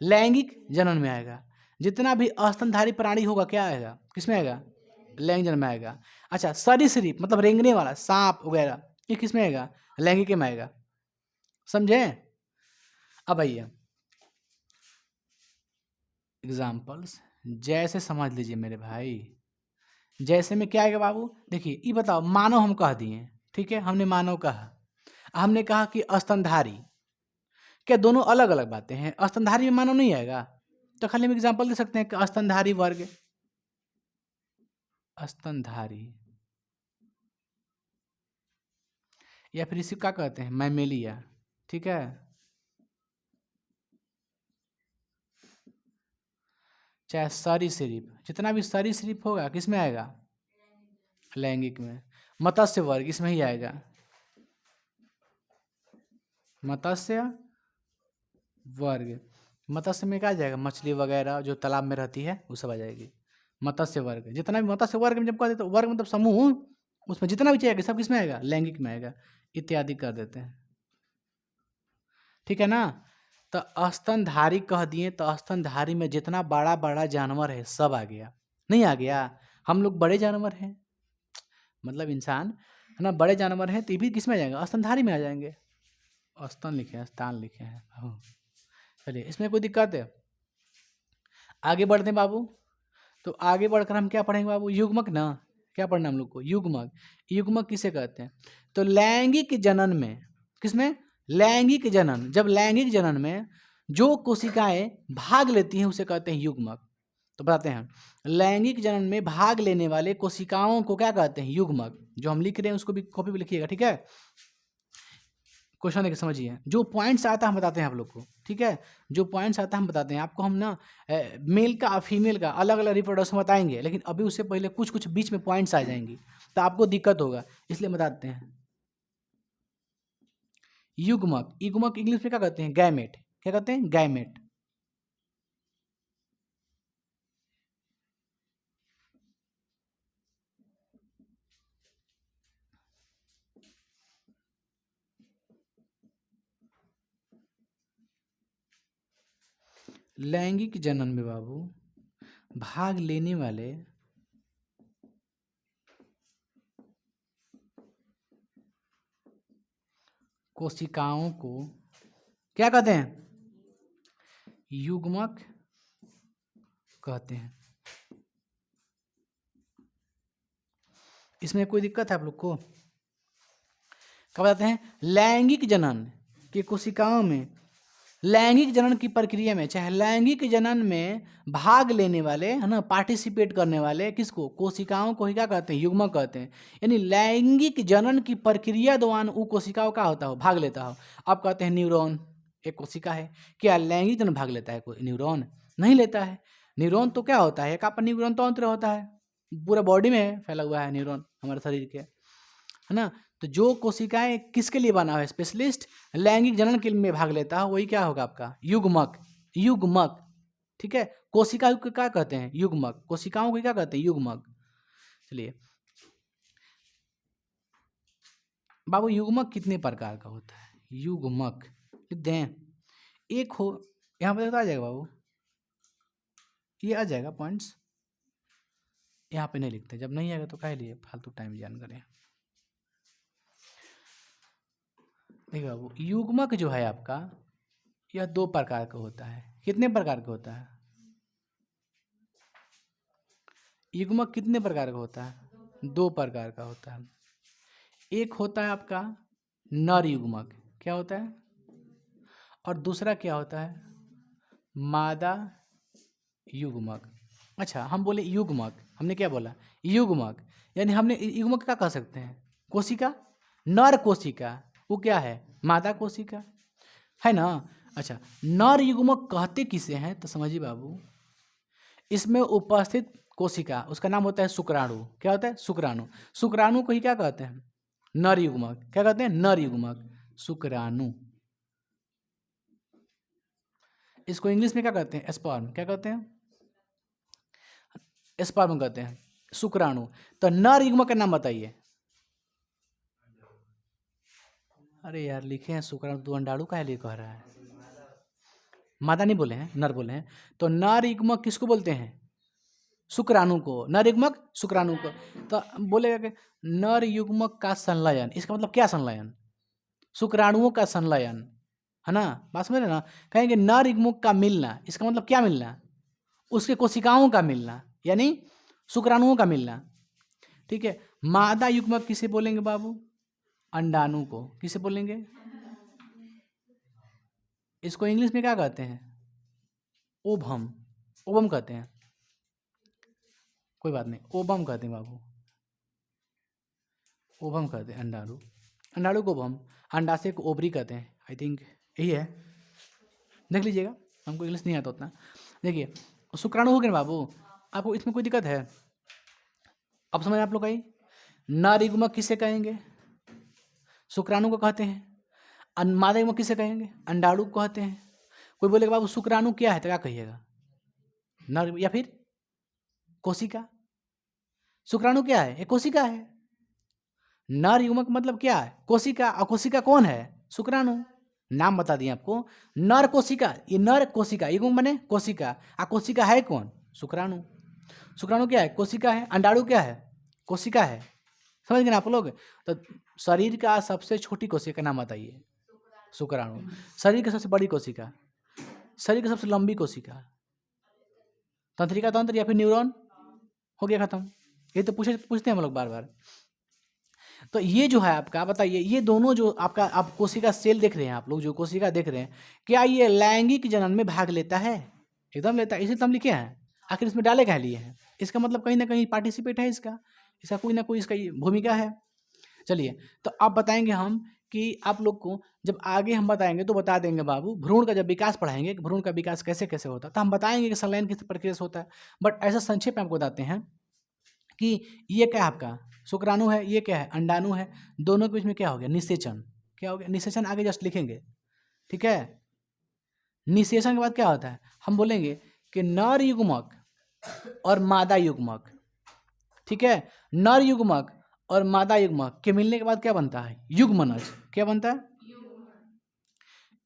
लैंगिक जनन में आएगा। जितना भी स्तनधारी प्राणी होगा क्या आएगा, किस में आएगा, लैंगिक जनन में आएगा। अच्छा, सरीसृप मतलब रेंगने वाला सांप वगैरह, ये किस में आएगा, लैंगिक में आएगा। समझे। अब आइए एग्जाम्पल्स, जैसे समझ लीजिए मेरे भाई। जैसे में क्या आएगा बाबू, देखिए ये बताओ, मानव हम कह दिए, ठीक है, हमने मानव कहा, हमने कहा कि स्तनधारी, क्या दोनों अलग अलग बातें हैं। स्तनधारी में मानव नहीं आएगा, तो खाली हम एग्जाम्पल दे सकते हैं कि स्तनधारी वर्ग, स्तनधारी, या फिर इसे क्या कहते हैं, मैमेलिया, ठीक है। चाहे सरीसृप, जितना भी सरीसृप होगा किस में आएगा, लैंगिक में। मत्स्य वर्ग इसमें ही आएगा, मत्स्य वर्ग। मत्स्य में क्या आ जाएगा, मछली वगैरह जो तालाब में रहती है वो सब आ जाएगी। मत्स्य वर्ग, जितना भी मत्स्य वर्ग में जब कह देते, वर्ग मतलब समूह, उसमें जितना भी चाहिए सब किस में आएगा, लैंगिक में आएगा, इत्यादि कर देते हैं, ठीक है ना। तो स्तनधारी कह दिए, तो स्तनधारी में जितना बड़ा बड़ा जानवर है सब आ गया, नहीं आ गया। हम लोग बड़े जानवर हैं, मतलब इंसान, है ना, बड़े जानवर हैं, तो ये भी किस में आ जाएंगे, स्तनधारी में आ जाएंगे। स्तन लिखे हैं, स्थान लिखे हैं, हाँ। चलिए इसमें कोई दिक्कत है, आगे बढ़ते हैं बाबू। तो आगे बढ़कर हम क्या पढ़ेंगे बाबू, युग्मक ना, क्या पढ़ना हम लोग को, युग्मक। युग्मक किसे कहते हैं, तो लैंगिक जनन में, किसमें, लैंगिक जनन, जब लैंगिक जनन में जो कोशिकाएं भाग लेती हैं उसे कहते हैं युग्मक। तो बताते हैं, लैंगिक जनन में भाग लेने वाले कोशिकाओं को क्या कहते हैं, युग्मक। जो हम लिख रहे हैं उसको भी कॉपी पे लिखिएगा, ठीक है। क्वेश्चन देखिए समझिए, जो पॉइंट्स आता है हम बताते हैं आप लोग को, ठीक है। जो पॉइंट्स आता है हम बताते हैं आपको, हम ना मेल का फीमेल का अलग अलग रिप्रोडक्शन बताएंगे, लेकिन अभी उससे पहले कुछ कुछ बीच में पॉइंट्स आ जाएंगी तो आपको दिक्कत होगा, इसलिए बताते हैं। युग्मक, युग्मक इंग्लिश में क्या कहते हैं, गैमेट, क्या कहते हैं, गैमेट। लैंगिक जनन में बाबू भाग लेने वाले कोशिकाओं को क्या कहते हैं, युग्मक कहते हैं। इसमें कोई दिक्कत है आप लोग को, क्या बताते हैं, लैंगिक जनन की कोशिकाओं में, लैंगिक जनन की प्रक्रिया में, चाहे लैंगिक जनन में भाग लेने वाले, है ना, पार्टिसिपेट करने वाले किसको, कोशिकाओं को ही क्या कहते हैं, युग्मक कहते हैं। यानी लैंगिक जनन की प्रक्रिया दौरान वो कोशिकाओं का होता हो, भाग लेता हो। आप कहते हैं न्यूरॉन एक कोशिका है, क्या लैंगिक जनन भाग लेता है कोई न्यूरॉन, नहीं लेता है। न्यूरॉन तो क्या होता है, एक आपका न्यूरॉन तंत्र होता है, पूरा बॉडी में फैला हुआ है न्यूरॉन हमारे शरीर के, है ना। तो जो कोशिकाएं किसके लिए बना हुआ है, स्पेशलिस्ट लैंगिक जनन के में भाग लेता है, वही क्या होगा आपका, युग्मक, युग्मक, ठीक है। कोशिका को क्या कहते हैं, युग्मक, कोशिकाओं को क्या कहते हैं, युग्मक। चलिए बाबू युग्मक कितने प्रकार का होता है, युग्मक लिख दें, एक हो, यहाँ पे आ जाएगा बाबू, ये आ जाएगा पॉइंट्स, यहाँ पे नहीं लिखते, जब नहीं आएगा तो काहे लिए फालतू टाइम जान करें। देखिए बाबू युग्मक जो है आपका, यह दो प्रकार का होता है। कितने प्रकार का होता है, युग्मक कितने प्रकार का होता है, दो प्रकार का होता है। एक होता है आपका नर युग्मक, क्या होता है, और दूसरा क्या होता है, मादा युग्मक। अच्छा हम बोले युग्मक, हमने क्या बोला, युग्मक, यानी हमने युग्मक क्या कह सकते हैं, कोशिका, नर कोशिका वो क्या है, मादा कोशिका है ना। अच्छा, नर युग्मक कहते किसे हैं तो समझिए बाबू, इसमें उपस्थित कोशिका उसका नाम होता है शुक्राणु। क्या होता है, शुक्राणु। शुक्राणु को ही क्या कहते हैं, नर युग्मक। क्या कहते हैं, नर युग्मक, शुक्राणु। इसको इंग्लिश में क्या कहते हैं, स्पर्म। क्या कहते हैं, स्पर्म कहते हैं, शुक्राणु। तो नर युग्मक का नाम बताइए। अरे यार लिखे हैं शुक्राणु, तू अंडाणु काहे लिए कह रहा है, मादा नहीं बोले हैं, नर बोले हैं। तो नर युग्मक किसको बोलते हैं, शुक्राणु को। नर युग्मक शुक्राणु को। तो बोलेगा कि नर युग्मक का संलयन, इसका मतलब क्या संलयन, शुक्राणुओं का संलयन, है ना। बात समझ रहे ना। कहेंगे नर युग्मक का मिलना, इसका मतलब क्या मिलना, उसके कोशिकाओं का मिलना, यानी शुक्राणुओं का मिलना। ठीक है। मादा युग्मक किसे बोलेंगे बाबू, अंडाणु को। किसे बोलेंगे, इसको इंग्लिश में क्या कहते हैं, ओवम। ओवम कहते हैं, कोई बात नहीं, ओवम कहते हैं बाबू, ओवम कहते हैं। अंडाणु, अंडाणु को ओवम, अंडाशय को ओवरी कहते हैं। आई थिंक यही है, देख लीजिएगा, हमको इंग्लिश नहीं आता उतना। देखिए शुक्राणु हो गए ना बाबू, आपको इसमें कोई दिक्कत है, अब समझ आप लोग आई। नर युग्मक किसे कहेंगे, शुक्राणु को कहते हैं। मादा युग्मक किसे कहेंगे, अंडाणु को कहते हैं। कोई बोलेगा बाबू शुक्राणु क्या है तो क्या कहिएगा, नर या फिर कोशिका। शुक्राणु क्या है, एक कोशिका है। नर युग्मक मतलब क्या है, कोशिका। और कोशिका कौन है, शुक्राणु। नाम बता दिए आपको, नर कोशिका, ये नर कोशिका, युग्मक बने कोशिका। आ कोशिका है कौन, शुक्राणु। शुक्राणु क्या है, कोशिका है। अंडाणु क्या है, कोशिका है। समझ गए ना आप लोग। तो शरीर का सबसे छोटी कोशिका का नाम बताइए, शुक्राणु। शरीर की सबसे बड़ी कोशिका, शरीर की सबसे लंबी कोशिका, तंत्रिका तंत्र या फिर न्यूरॉन। हो गया खत्म। ये तो पूछते हैं हम लोग बार बार। तो ये जो है आपका बताइए, ये दोनों जो आपका आप कोशिका सेल देख रहे हैं, आप लोग जो कोशिका देख रहे हैं, क्या ये लैंगिक जनन में भाग लेता है, एकदम लेता है। इसे तो हम लिखे हैं, आखिर इसमें डाले कह लिए हैं, इसका मतलब कहीं ना कहीं पार्टिसिपेट है इसका, इसका कोई ना कोई इसका भूमिका है। चलिए, तो अब बताएंगे हम कि आप लोग को जब आगे हम बताएंगे तो बता देंगे बाबू, भ्रूण का जब विकास पढ़ाएंगे कि भ्रूण का विकास कैसे कैसे होता है, तो हम बताएंगे कि संलयन किस प्रक्रिया से होता है। बट ऐसा संक्षेप में आपको बताते हैं कि ये क्या है आपका शुक्राणु है, ये क्या है अंडाणु है, दोनों के बीच में क्या हो गया, निषेचन। क्या हो गया, निषेचन आगे जस्ट लिखेंगे, ठीक है। निषेचन के बाद क्या होता है, हम बोलेंगे कि नर युग्मक और मादा युग्मक, ठीक है, नर युग्मक और मादा युग्मक के मिलने के बाद क्या बनता है, युग्मनज। क्या बनता है,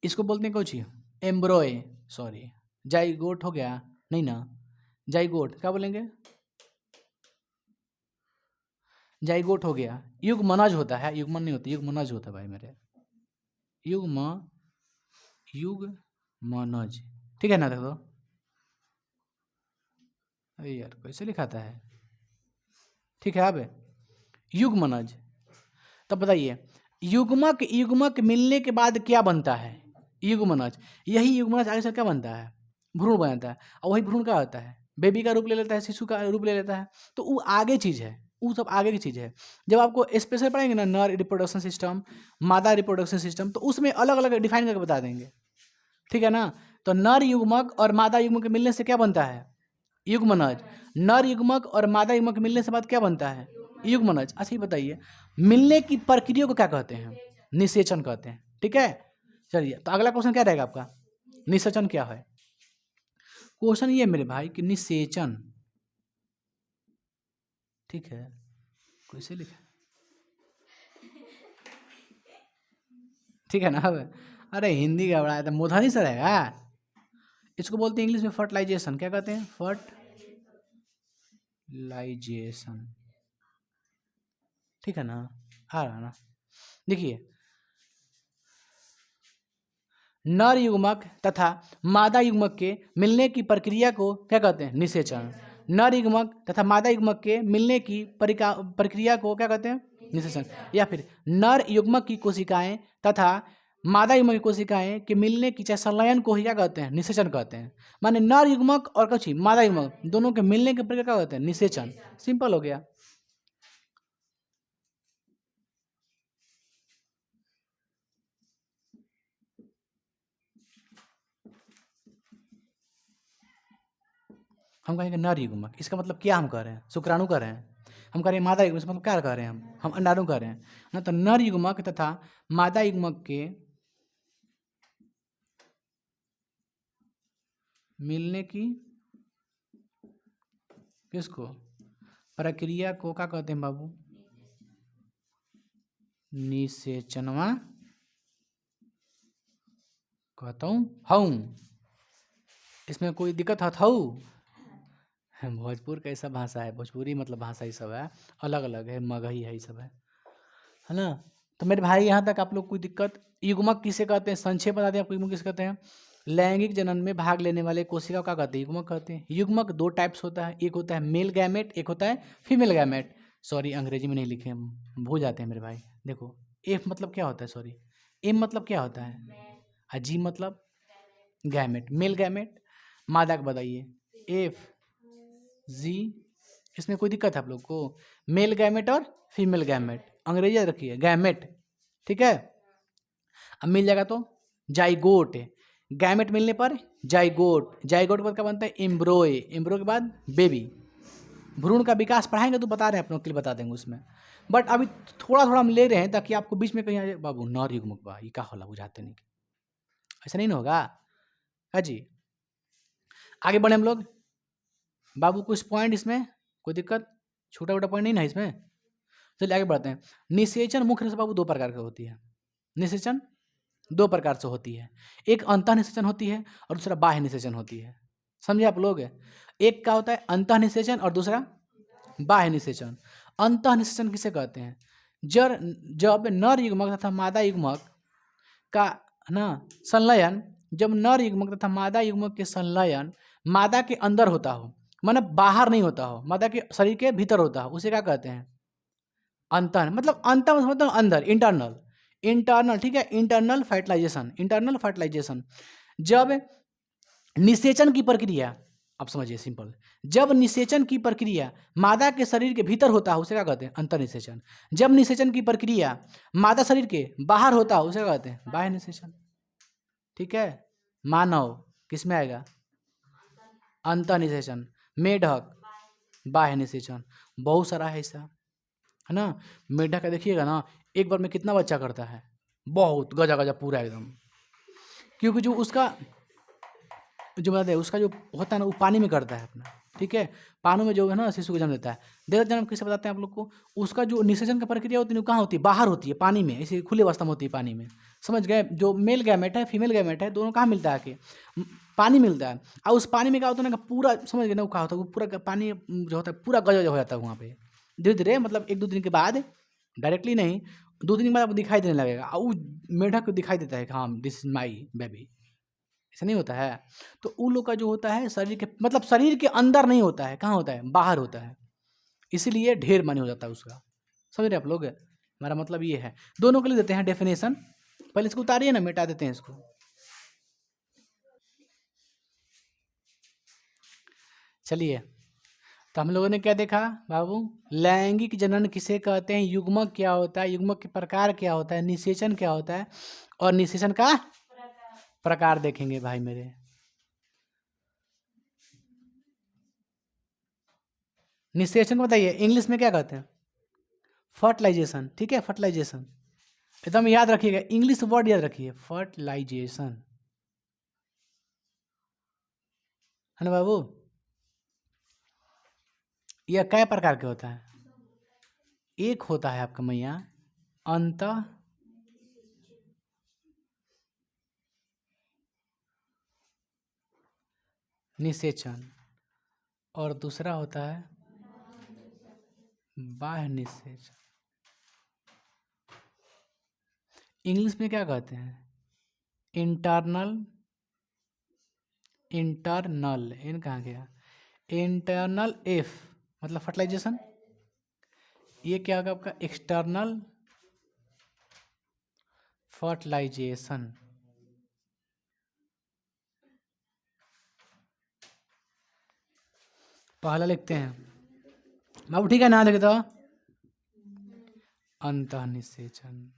इसको बोलते हैं कुछ एम्ब्रोए, सॉरी जाइगोट हो गया, नहीं ना, जाइगोट क्या बोलेंगे, जाइगोट हो गया। युग्मनज होता है, युग्मन नहीं होता, युग्मनज होता है भाई मेरे, युग्मनज, ठीक है ना। देखो अरे यार कैसे लिखाता है, ठीक है। अब युग्मनज, तब बताइए युग्मक युग्मक मिलने के बाद क्या बनता है, युग्मनज। यही युग्मनज आगे से क्या बनता है, भ्रूण बनता है। और वही भ्रूण क्या होता है, बेबी का रूप ले लेता है, शिशु का रूप ले लेता है। तो वो आगे चीज़ है, वो सब आगे की चीज़ है। जब आपको स्पेशल पढ़ेंगे ना, नर रिप्रोडक्शन सिस्टम, मादा रिप्रोडक्शन सिस्टम, तो उसमें अलग अलग डिफाइन करके बता देंगे, ठीक है ना। तो नर युग्मक और मादा युग्मक के मिलने से क्या बनता है, युग्मनज। नर युग्मक और मादा युग्मक मिलने से बाद क्या बनता है, युग्मनज। अच्छा ये बताइए मिलने की प्रक्रिया को क्या कहते हैं, निषेचन कहते हैं, ठीक है। चलिए, तो अगला क्वेश्चन क्या रहेगा आपका, निषेचन क्या है। क्वेश्चन ये मेरे भाई कि निषेचन, ठीक है, कैसे लिखा, ठीक है ना। अब अरे हिंदी का बड़ा मोधानी सर है, इसको बोलते हैं इंग्लिश में फर्टिलाइजेशन। क्या कहते हैं, फर्टिलाइजेशन, ठीक है ना, आ रहा ना। देखिए नर युग्मक तथा मादा युग्मक के मिलने की प्रक्रिया को क्या कहते हैं, निषेचन। नर युग्मक तथा मादा युग्मक के मिलने की प्रक्रिया को क्या कहते हैं, निषेचन। या फिर नर युग्मक की कोशिकाएं तथा मादा युग्मक की कोशिकाएं के मिलने की चाहे संलयन को ही क्या कहते हैं, निषेचन कहते हैं। माने नर युग्मक और कुछ मादा युग्मक दोनों के मिलने की प्रक्रिया क्या कहते हैं, निषेचन। सिंपल हो गया। हम कहेंगे नर युग्मक, इसका मतलब क्या हम कह रहे हैं? शुक्राणु कह रहे हैं। हम कह रहे हैं मादा युग्मक, इसका मतलब क्या कह रहे हैं? हम अंडाणु कह रहे हैं ना। तो नर युग्मक तथा मादा युग्मक के मिलने की किसको प्रक्रिया को क्या कहते हैं बाबू? निषेचनवा कहता हूँ। इसमें कोई दिक्कत हथऊ? भोजपुर कैसा भाषा है, भोजपुरी मतलब भाषा ही सब है, अलग अलग है, मगही है, ये सब है ना। तो मेरे भाई यहाँ तक आप लोग कोई दिक्कत? युग्मक किसे कहते हैं? संक्षेप बता दें आपको, युग्मक किसे कहते हैं? लैंगिक जनन में भाग लेने वाले कोशिका का कहते हैं युग्मक कहते हैं। युग्मक दो टाइप्स होता है, एक होता है मेल गैमेट, एक होता है फीमेल गैमेट। सॉरी अंग्रेजी में नहीं लिखे, हम भूल जाते हैं मेरे भाई। देखो एफ मतलब क्या होता है, सॉरी एम मतलब क्या होता है, जी मतलब गैमेट, मेल गैमेट। मादा का बताइए, एफ जी। इसमें कोई दिक्कत है आप लोग को? मेल गैमेट और फीमेल गैमेट, अंग्रेजी याद रखिए, गैमेट, ठीक है। अब मिल जाएगा तो जाइगोट, गैमेट मिलने पर जाइगोट, जाइगोट के बाद क्या बनता है? एम्ब्रोय, एम्ब्रो के बाद बेबी। भ्रूण का विकास पढ़ाएंगे तो बता रहे हैं, अपनों के लिए बता देंगे उसमें, बट अभी थोड़ा थोड़ा हम ले रहे हैं ताकि आपको बीच में कहीं आ जाए बाबू नर युग्मक बा ये का होला, बुझाते नहीं, ऐसा नहीं ना होगा। हाँ जी, आगे बढ़े हम लोग बाबू। कुछ पॉइंट इसमें कोई दिक्कत, छोटा छोटा पॉइंट नहीं ना इसमें। चलिए आगे बढ़ते हैं। निषेचन मुख्य रूप से बाबू दो प्रकार की होती है। निषेचन दो प्रकार से होती है, एक अंतः निषेचन होती है और दूसरा बाह्य निषेचन होती है। समझे आप लोग? एक का होता है अंतः निषेचन और दूसरा बाह्य निषेचन। अंतः निषेचन किसे कहते हैं? जब नर युग्मक तथा मादा युग्मक का ना संलयन, जब नर युग्मक तथा मादा युग्मक के संलयन मादा के अंदर होता हो, मतलब बाहर नहीं होता हो, मादा के शरीर के भीतर होता हो, उसे क्या कहते हैं? अंतः। मतलब अंत मतलब अंदर, इंटरनल, इंटरनल, ठीक है, इंटरनल फर्टिलाइजेशन, इंटरनल फर्टिलाइजेशन। जब निषेचन की प्रक्रिया, आप समझिए सिंपल, जब निषेचन की प्रक्रिया मादा के शरीर के भीतर होता है उसे क्या कहते हैं? अंतर निषेचन। जब निषेचन की प्रक्रिया मादा शरीर के बाहर होता है उसे क्या कहते हैं? बाह्य निषेचन, ठीक है। मानव किस में आएगा? अंतर निषेचन। मेढक बाह्य निषेचन। बहुत सारा है ऐसा, है ना। मेढक का देखिएगा ना, एक बार में कितना बच्चा करता है, बहुत गजा गजा पूरा एकदम, क्योंकि जो उसका जो बता दें उसका जो होता है ना वो पानी में करता है अपना, ठीक है। पानी में जो है ना शिशु को जन्म देता है। देवता जन्म किसे बताते हैं आप लोग को? उसका जो निषेचन की प्रक्रिया होती है वो कहाँ होती है? बाहर होती है, पानी में, ऐसे खुली अवस्था में होती है पानी में। समझ गए? जो मेल गैमेट है फीमेल गैमेट है, दोनों कहाँ मिलता है? कि पानी मिलता है। और उस पानी में क्या होता है ना, पूरा समझ गए ना, वो क्या होता है, वो पूरा पानी जो होता है पूरा गजा हो जाता है वहाँ पे। धीरे धीरे मतलब एक दो दिन के बाद, डायरेक्टली नहीं, दो दिन के बाद आपको दिखाई देने लगेगा, और वो मेढक को दिखाई देता है कि हाँ दिस इज माई बेबी। ऐसा नहीं होता है। तो उन लोग का जो होता है शरीर के मतलब शरीर के अंदर नहीं होता है, कहाँ होता है? बाहर होता है, इसीलिए ढेर मानी हो जाता है उसका। समझ रहे आप लोग? हमारा मतलब ये है। दोनों के लिए देते हैं डेफिनेशन, पहले इसको उतारिए ना, मिटा देते हैं इसको। चलिए, तो हम लोगों ने क्या देखा बाबू? लैंगिक जनन किसे कहते हैं, युग्मक क्या होता है, युग्मक के प्रकार क्या होता है, निषेचन क्या होता है, और निषेचन का प्रकार देखेंगे भाई मेरे। निषेचन बताइए इंग्लिश में क्या कहते हैं? फर्टिलाइजेशन, ठीक है, फर्टिलाइजेशन एकदम याद रखिएगा, इंग्लिश वर्ड याद रखिए, फर्टिलाइजेशन, है ना बाबू। यह कई प्रकार के होता है? एक होता है आपका मैया अंतः निषेचन, और दूसरा होता है बाह्य निषेचन। इंग्लिश में क्या कहते हैं? इंटरनल, इंटरनल इन कहाँ गया? इंटरनल एफ मतलब फर्टिलाइजेशन। ये क्या होगा आपका? External fertilization. पहला लिखते हैं बाबू, ठीक है ना, देखे तो अंतः निषेचन।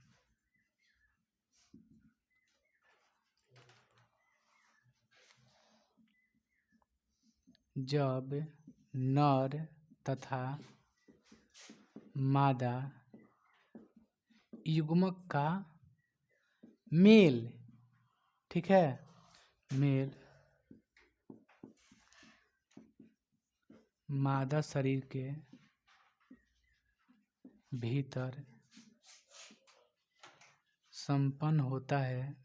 जब नर तथा मादा युग्मक का मेल, ठीक है, मेल मादा शरीर के भीतर संपन्न होता है,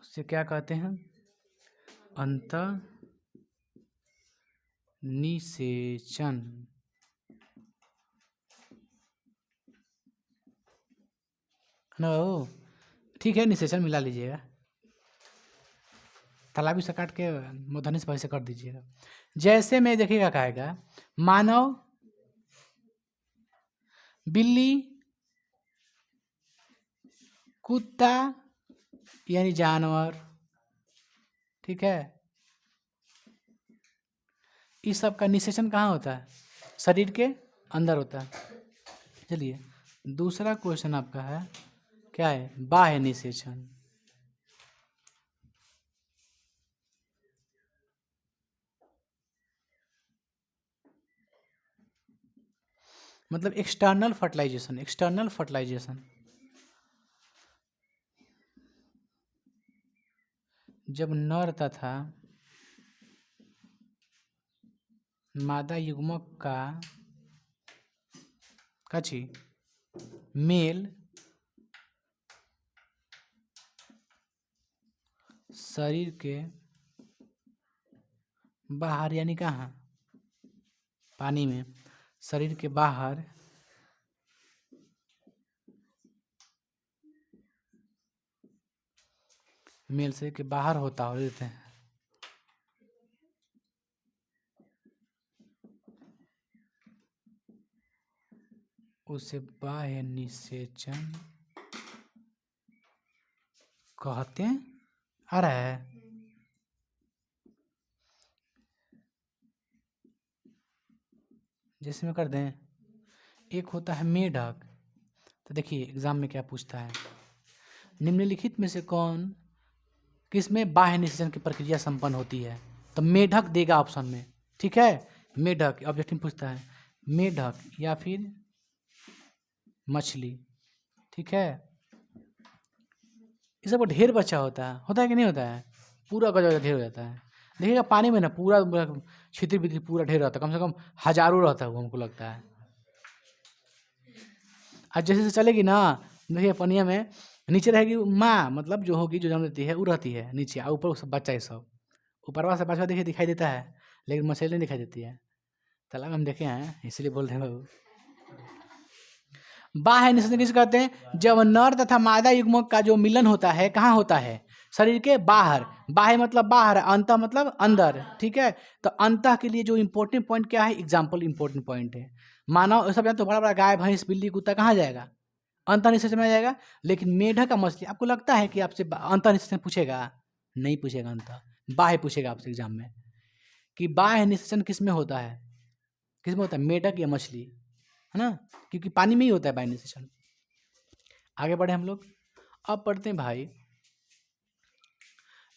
उसे क्या कहते हैं? अंतः निषेचन। नो, ठीक है, निषेचन मिला लीजिएगा, तालाबी से काट के मूर्धन्य से वैसे कर दीजिएगा। जैसे में देखिएगा कहेगा मानव, बिल्ली, कुत्ता यानी जानवर, ठीक है, इस सब का निषेचन कहाँ होता है? शरीर के अंदर होता है। चलिए दूसरा क्वेश्चन आपका है, क्या है? बाह्य निषेचन। मतलब एक्सटर्नल फर्टिलाइजेशन, एक्सटर्नल फर्टिलाइजेशन। जब नर तथा मादा युग्मक का कची मेल शरीर के बाहर यानी कहाँ? पानी में, शरीर के बाहर मेल शरीर के बाहर होता हो देते हैं, उसे बाह्य निषेचन कहते आ रहा है। जैसे में कर दें, एक होता है मेढक। तो देखिए एग्जाम में क्या पूछता है, निम्नलिखित में से कौन किसमें बाह्य निषेचन की प्रक्रिया संपन्न होती है? तो मेढक देगा ऑप्शन में, ठीक है, मेढक ऑब्जेक्टिव पूछता है, मेढक या फिर मछली, ठीक है। ये सब ढेर बचा होता है कि नहीं होता है? पूरा गजा ढेर हो जाता है। देखिएगा पानी में ना पूरा छितिर बितिर पूरा ढेर रहता है, कम से कम हजारों रहता है वो, हमको लगता है। आज जैसे से चलेगी ना, देखिए पनिया में नीचे रहेगी माँ, मतलब जो होगी, जो जन्म देती है वो रहती है नीचे, और ऊपर सब बच्चा है, सब ऊपरवा से बच्चा देखिए दिखाई देता है, लेकिन मछली नहीं दिखाई देती है। तालाब हम देखे हैं इसलिए बोल रहे हैं बाबू। बाह्य निषेचन किसे कहते हैं? जब नर तथा मादा युग्मक का जो मिलन होता है, कहाँ होता है? शरीर के बाहर। बाह्य मतलब बाहर, अंतः मतलब अंदर, ठीक है। तो अंतः के लिए जो इंपॉर्टेंट पॉइंट क्या है? एग्जाम्पल इंपॉर्टेंट पॉइंट है। मानव सब जानते हो, बड़ा बड़ा गाय भैंस बिल्ली कुत्ता कहाँ जाएगा? अंतः निषेचन में जाएगा। लेकिन मेढक का मछली, आपको लगता है कि आपसे अंतः निषेचन पूछेगा? नहीं पूछेगा, अंतः बाह्य पूछेगा आपसे एग्जाम में, कि बाह्य निषेचन किस में होता है, किस में होता है? मेढक या मछली, है ना, क्योंकि पानी में ही होता है बाह्य निषेचन। आगे बढ़े हम लोग, अब पढ़ते हैं भाई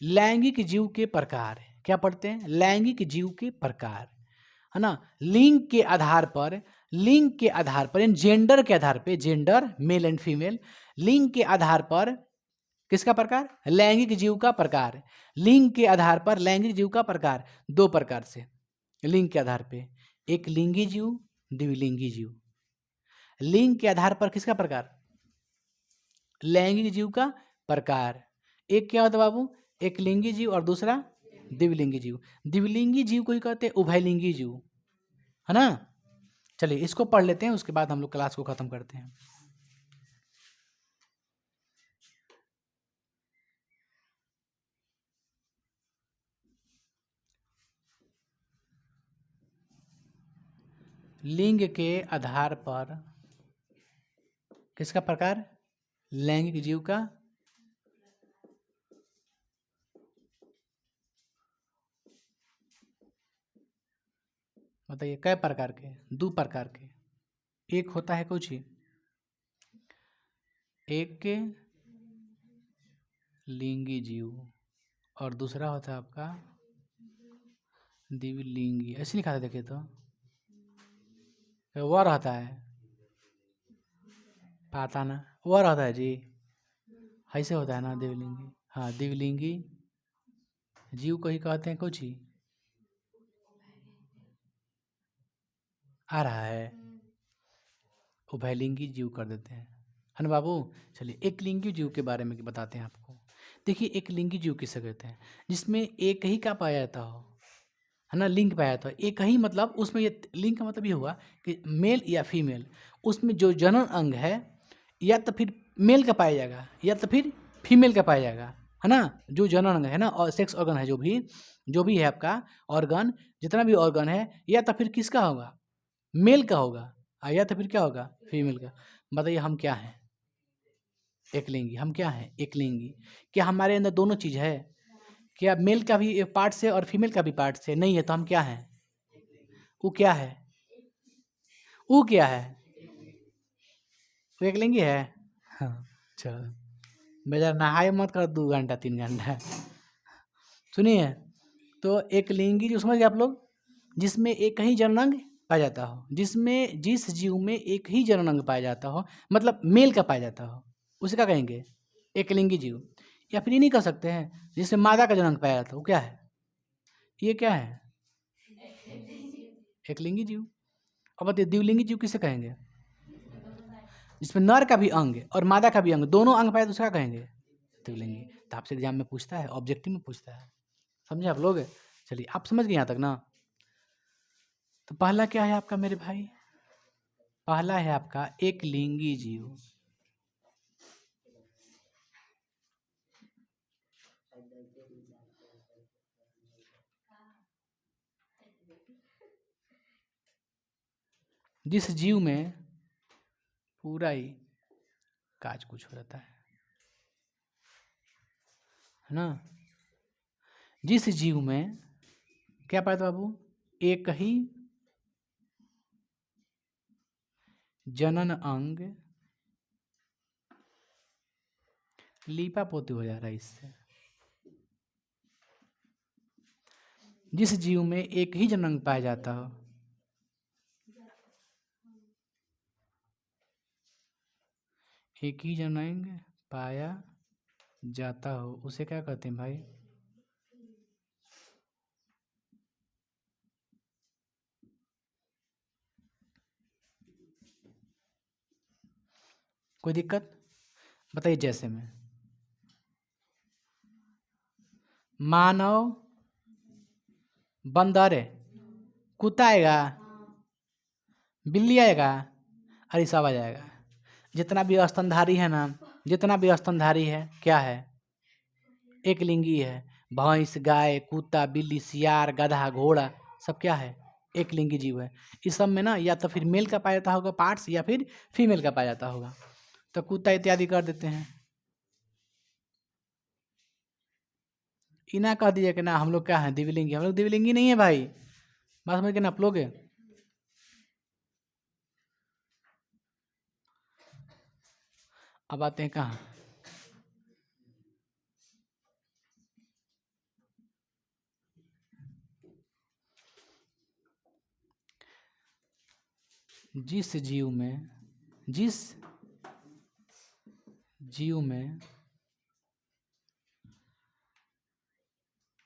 लैंगिक जीव के प्रकार। क्या पढ़ते हैं? लैंगिक जीव के प्रकार, है ना। लिंग के आधार पर, लिंग के आधार पर, जेंडर के आधार पर, जेंडर मेल एंड फीमेल, लिंग के आधार पर किसका प्रकार? लैंगिक जीव का प्रकार। लिंग के आधार पर लैंगिक जीव का प्रकार दो प्रकार से, लिंग के आधार पे, एक लिंगी जीव, द्विलिंगी जीव। लिंग के आधार पर किसका प्रकार? लैंगिक जीव का प्रकार। एक क्या होता है बाबू? एक लिंगी जीव और दूसरा द्विलिंगी जीव। द्विलिंगी जीव को ही कहते हैं उभयलिंगी जीव, है ना। चलिए इसको पढ़ लेते हैं, उसके बाद हम लोग क्लास को खत्म करते हैं। लिंग के आधार पर किसका प्रकार? लैंगिक जीव का। बताइए कै प्रकार के? दो प्रकार के। एक होता है कुछ ही, एक के लिंगी जीव और दूसरा होता है आपका दिवलिंगी ऐसे लिखा था, देखे तो वह रहता है, पता ना वह रहता है जी, ऐसे होता है ना दिवलिंगी। हाँ दिवलिंगी जीव को ही कहते हैं कुछ ही। आ रहा है, उभयलिंगी जीव कर देते हैं, है ना बाबू। चलिए एक लिंगी जीव के बारे में बताते हैं आपको। देखिए एक लिंगी जीव किसे कहते हैं, जिसमें एक ही का पाया जाता हो, है ना, लिंग पाया जाता हो एक ही, मतलब उसमें ये लिंग का मतलब ये हुआ कि मेल या फीमेल, उसमें जो जनन अंग है या तो फिर मेल का पाया जाएगा या तो फिर फीमेल का पाया जाएगा, है ना। जो जनन अंग है ना, और सेक्स ऑर्गन है, जो भी है आपका ऑर्गन, जितना भी ऑर्गन है, या तो फिर किसका होगा, मेल का होगा, या तो फिर क्या होगा, फीमेल का। बताइए हम क्या हैं, एकलिंगी। हम क्या हैं, एकलिंगी। क्या हमारे अंदर दोनों चीज़ है, क्या मेल का भी एक पार्ट से और फीमेल का भी पार्ट से नहीं है, तो हम क्या हैं, वो क्या है, वो क्या है, वो एकलिंगी है। हाँ चलो बेचारा नहाए मत कर 2 घंटा 3 घंटा। सुनिए, तो एकलिंगी जो समझ गए आप लोग, जिसमें एक ही जननांग पाया जाता हो, जिस जीव में एक ही जननांग पाया जाता हो, मतलब मेल का पाया जाता हो, उसे क्या कहेंगे, एकलिंगी जीव। या फिर ये नहीं कह सकते हैं जिसमें मादा का जननांग पाया जाता हो, वो क्या है, ये क्या है, एकलिंगी जीव। अब बताइए द्विलिंगी जीव किसे कहेंगे, जिसमें नर का भी अंग और मादा का भी अंग, दोनों अंग पाए तो उसका कहेंगे द्विलिंगी। तो आपसे एग्जाम में पूछता है, ऑब्जेक्टिव में पूछता है, समझे आप लोग। चलिए आप समझ गए यहाँ तक ना। तो पहला क्या है आपका मेरे भाई, पहला है आपका एक लिंगी जीव। जिस जीव में पूरा ही काज कुछ हो जाता है ना, जिस जीव में क्या पाया था बाबू, एक ही जनन अंग, लीपा पोती हो जा रहा है इससे, जिस जीव में एक ही जनन अंग पाया जाता हो, एक ही जनन अंग पाया जाता हो, उसे क्या कहते हैं भाई, कोई दिक्कत बताइए। जैसे में मानव, बंदर, कुत्ता आएगा, बिल्ली आएगा, और सब आ जाएगा। जितना भी स्तनधारी है ना, जितना भी स्तनधारी है क्या है, एक लिंगी है। भैंस, गाय, कुत्ता, बिल्ली, सियार, गधा, घोड़ा, सब क्या है, एक लिंगी जीव है। इस सब में ना या तो फिर मेल का पाया जाता होगा पार्ट्स, या फिर फीमेल का पाया जाता होगा। तो कुत्ता इत्यादि कर देते हैं। इना कह दीजिए कि ना हम लोग क्या है, द्विलिंगी। हम लोग द्विलिंगी नहीं है भाई, बात समझ के ना आप लोग। अब आते हैं कहाँ, जिस जीव में, जिस जीव में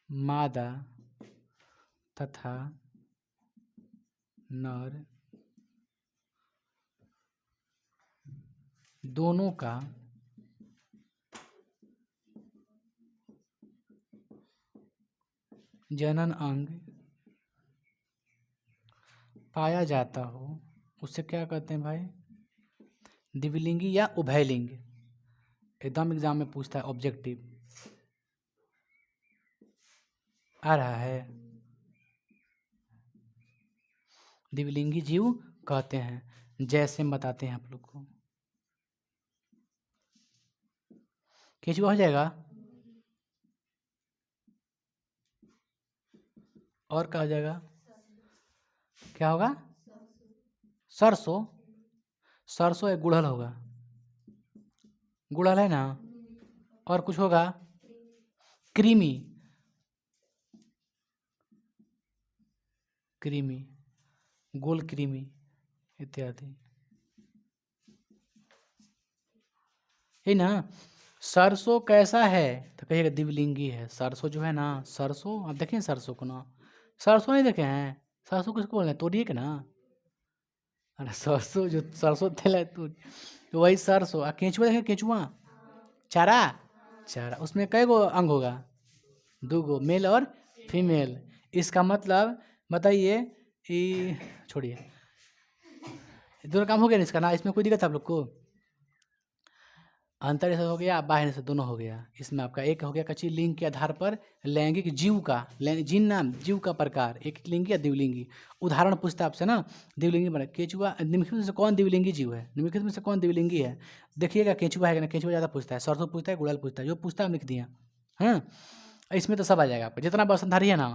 मादा तथा नर दोनों का जनन अंग पाया जाता हो, उससे क्या कहते हैं भाई, द्विलिंगी या उभयलिंग। एकदम एग्जाम में पूछता है, ऑब्जेक्टिव आ रहा है। द्विलिंगी जीव कहते हैं, जैसे हम बताते हैं आप लोग को। केचुआ हो जाएगा, और क्या हो जाएगा, क्या होगा, सरसों, सरसों एक गुड़हल होगा, गुड़हल है ना, और कुछ होगा, कृमि, कृमि, गोल कृमि इत्यादि, है ना। सरसों कैसा है तो कहिएगा द्विलिंगी है। सरसों जो है ना, सरसों आप देखें सरसों को ना, सरसों नहीं देखे हैं, सरसों किसको बोलते हैं, तोड़िए के ना। अरे सरसों जो सरसों तेल है तो वही सरसों। केंचुआ देखें, केंचुआ चारा, चारा उसमें कई गो अंग होगा, 2 गो, मेल और फीमेल। इसका मतलब बताइए, ये छोड़िए, दोनों काम हो गया ना इसका ना, इसमें कोई दिक्कत है आप लोग को। अंतर ऐसा हो गया, बाह्य से दोनों हो गया। इसमें आपका एक हो गया कच्ची लिंग के आधार पर लैंगिक जीव का, जिन नाम जीव का प्रकार, एक लिंगी या द्विलिंगी। उदाहरण पूछता है आपसे ना, द्विलिंगी बना केंचुआ, निम्नलिखित में से कौन द्विलिंगी जीव है, निम्नलिखित में से कौन द्विलिंगी है। देखिएगा केंचुआ है कि ना, केंचुआ ज़्यादा पूछता है, सरसों पूछता है, गुड़हल पूछता है, जो पूछता है हम लिख दिया। हाँ, इसमें तो सब आ जाएगा आपका, जितना वसंतधारी है ना,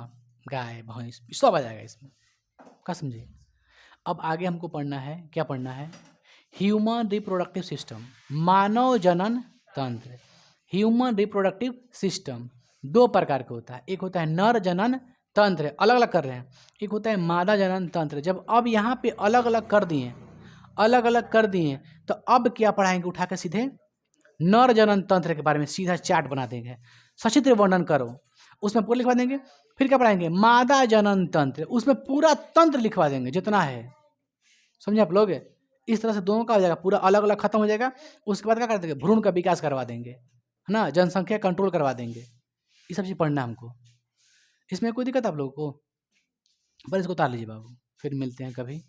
गाय भैंस सब आ जाएगा इसमें, क्या समझे। अब आगे हमको पढ़ना है, क्या पढ़ना है, ह्यूमन रिप्रोडक्टिव सिस्टम, मानव जनन तंत्र। ह्यूमन रिप्रोडक्टिव सिस्टम 2 प्रकार का होता है, एक होता है नर जनन तंत्र, अलग अलग कर रहे हैं, एक होता है मादा जनन तंत्र। जब अब यहाँ पे अलग अलग कर दिए, अलग अलग कर दिए, तो अब क्या पढ़ाएंगे, उठा के सीधे नर जनन तंत्र के बारे में सीधा चार्ट बना देंगे, सचित्र वर्णन करो, उसमें पूरा लिखवा देंगे। फिर क्या पढ़ाएंगे, मादा जनन तंत्र, उसमें पूरा तंत्र लिखवा देंगे जितना है, समझे आप लोग। इस तरह से दोनों का हो जाएगा, पूरा अलग अलग खत्म हो जाएगा। उसके बाद क्या कर देंगे, भ्रूण का विकास करवा देंगे, है ना, जनसंख्या कंट्रोल करवा देंगे। ये सब चीज़ पढ़ना है हमको। इसमें कोई दिक्कत आप लोगों को, पर इसको उतार लीजिए बाबू, फिर मिलते हैं कभी।